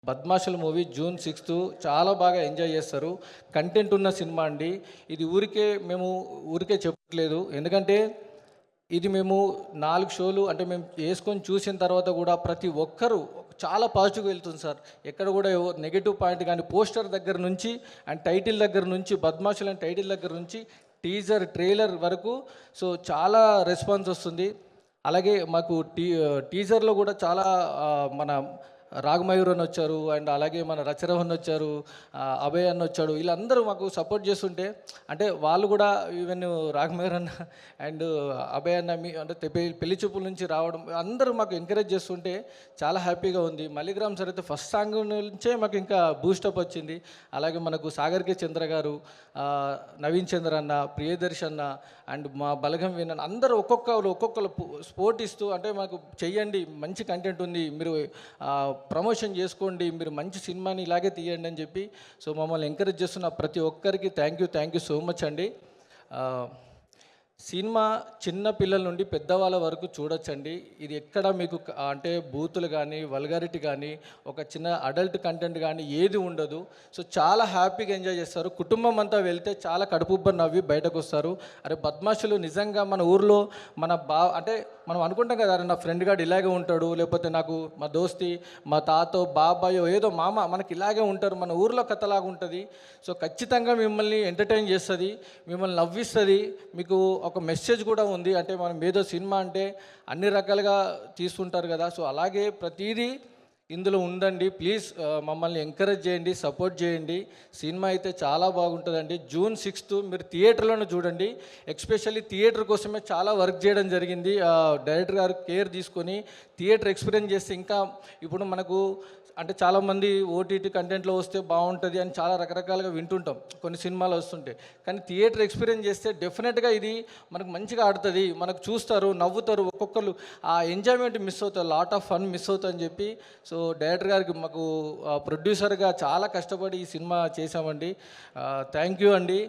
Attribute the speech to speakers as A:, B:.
A: బద్మాషుల movie June 6 చాలా బాగా enjoy చేస్తారు. కంటెంట్ ఉన్న సినిమా అండి. ఇది ఊరికే చెప్పట్లేదు. ఎందుకంటే ఇది మేము 4 షోలు అంటే మేము వేసుకొని చూసిన తర్వాత కూడా ప్రతి ఒక్కరూ చాలా పాజిటివ్‌గా వెళ్తుంది సార్. ఎక్కడ కూడా నెగెటివ్ పాయింట్ కానీ పోస్టర్ దగ్గర నుంచి అండ్ టైటిల్ దగ్గర నుంచి బద్మాషులు అని టైటిల్ దగ్గర నుంచి టీజర్, ట్రైలర్ వరకు సో చాలా రెస్పాన్స్ వస్తుంది. అలాగే మాకు టీజర్‌లో కూడా చాలా మన రాగమయూర్ అని వచ్చారు అండ్ అలాగే మన రచరవన్ వచ్చారు, అభయ్ అన్న వచ్చాడు. వీళ్ళందరూ మాకు సపోర్ట్ చేస్తుంటే అంటే వాళ్ళు కూడా ఈవెన్ రాగమయూర్ అన్న అండ్ అభయ్ అన్న అంటే పెళ్లి చూపుల నుంచి రావడం అందరూ మాకు ఎంకరేజ్ చేస్తుంటే చాలా హ్యాపీగా ఉంది. మల్లిగ్రామ్ సార్ అయితే ఫస్ట్ సాంగ్ నుంచే మాకు ఇంకా బూస్టప్ వచ్చింది. అలాగే మనకు సాగర్ కే చంద్ర గారు, నవీన్ చంద్ర అన్న, ప్రియదర్శి అన్న అండ్ మా బలగం విన్న అందరూ ఒక్కొక్కరు స్పోర్ట్ ఇస్తూ అంటే మాకు చెయ్యండి, మంచి కంటెంట్ ఉంది, మీరు ప్రమోషన్ చేసుకోండి, మీరు మంచి సినిమాని ఇలాగే తీయండి అని చెప్పి సో మమ్మల్ని ఎంకరేజ్ చేస్తున్న ప్రతి ఒక్కరికి థ్యాంక్ యూ సో మచ్ అండి. సినిమా చిన్న పిల్లల నుండి పెద్దవాళ్ళ వరకు చూడొచ్చండి. ఇది ఎక్కడ మీకు అంటే బూతులు కానీ వల్గారిటీ కానీ ఒక చిన్న అడల్ట్ కంటెంట్ కానీ ఏది ఉండదు. సో చాలా హ్యాపీగా ఎంజాయ్ చేస్తారు. కుటుంబం అంతా వెళ్తే చాలా కడుపుబ్బ నవ్వి బయటకు వస్తారు. అరే బద్మాషులు నిజంగా మన ఊర్లో అంటే మనం అనుకుంటాం కదా, అరే నా ఫ్రెండ్ గాడు ఇలాగే ఉంటాడు, లేకపోతే నాకు మా దోస్తి మా తాతో బాబాయో ఏదో మామ మనకి ఇలాగే ఉంటారు, మన ఊర్లో కథలాగా ఉంటుంది. సో ఖచ్చితంగా మిమ్మల్ని ఎంటర్టైన్ చేస్తుంది, మిమ్మల్ని నవ్విస్తుంది. మీకు ఒక మెసేజ్ కూడా ఉంది. అంటే మనం ఏదో సినిమా అంటే అన్ని రకాలుగా తీసుకుంటారు కదా, సో అలాగే ప్రతిదీ ఇందులో ఉందండి. ప్లీజ్ మమ్మల్ని ఎంకరేజ్ చేయండి, సపోర్ట్ చేయండి. సినిమా అయితే చాలా బాగుంటుందండి. జూన్ 6 మీరు థియేటర్లోనే చూడండి. ఎస్పెషల్లీ థియేటర్ కోసమే చాలా వర్క్ చేయడం జరిగింది. డైరెక్టర్ గారు కేర్ తీసుకొని థియేటర్ ఎక్స్పీరియన్స్ చేస్తే ఇంకా ఇప్పుడు మనకు అంటే చాలామంది ఓటీటీ కంటెంట్లో వస్తే బాగుంటుంది అని చాలా రకరకాలుగా వింటుంటాం, కొన్ని సినిమాలు వస్తుంటాయి. కానీ థియేటర్ ఎక్స్పీరియన్స్ చేస్తే డెఫినెట్గా ఇది మనకు మంచిగా ఆడుతుంది, మనకు చూస్తారు, నవ్వుతారు, ఒక్కొక్కరు ఆ ఎంజాయ్మెంట్ మిస్ అవుతారు, లాట్ ఆఫ్ ఫన్ మిస్ అవుతుంది అని చెప్పి సో డైరెక్టర్ గారికి మాకు ప్రొడ్యూసర్గా చాలా కష్టపడి ఈ సినిమా చేశామండి. థ్యాంక్ యూ అండి.